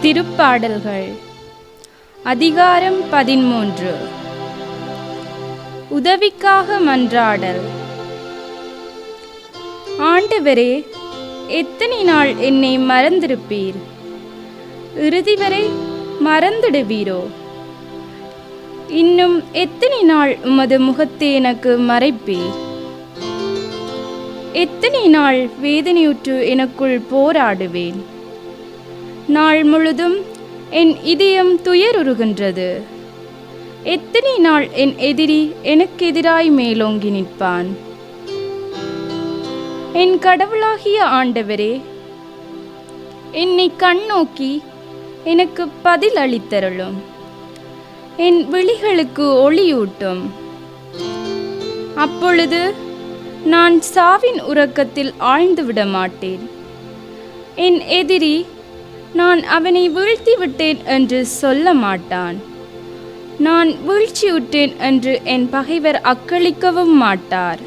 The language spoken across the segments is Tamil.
திருப்பாடல்கள் அதிகாரம் 13. உதவிக்காக மன்றாடல். ஆண்டவரே, எத்தனை நாள் என்னை மறந்திருப்பீர்? இறுதி வரை மறந்துடுவீரோ? இன்னும் எத்தனை நாள் உமது முகத்தை எனக்கு மறைப்பீர்? எத்தனை நாள் வேதனையுற்று எனக்குள் போராடுவேன்? நாள் முழுதும் என் இதயம் துயருறுகின்றது. எத்தனை நாள் என் எதிரி எனக்கு எதிராய் மேலோங்கி நிற்பான்? என் கடவுளாகிய ஆண்டவரே, என்னை கண்ணோக்கி எனக்கு பதில் அளித்தருளும். என் விழிகளுக்கு ஒளியூட்டும். அப்பொழுது நான் சாவின் உறக்கத்தில் ஆழ்ந்து விட மாட்டேன். என் எதிரி நான் அவனை வீழ்த்தி விட்டேன் என்று சொல்ல மாட்டான். நான் வீழ்ச்சியுற்றேன் என்று என் பகைவர் அக்களிக்கவும் மாட்டார்.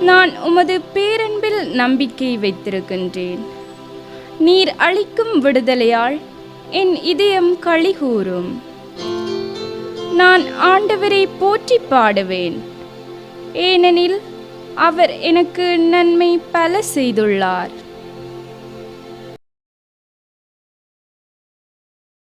நான் உமது பேரன்பில் நம்பிக்கை வைத்திருக்கின்றேன். நீர் அளிக்கும் விடுதலையால் என் இதயம் களிகூரும். நான் ஆண்டவரை போற்றி பாடுவேன், ஏனெனில் அவர் எனக்கு நன்மை பல செய்துள்ளார்.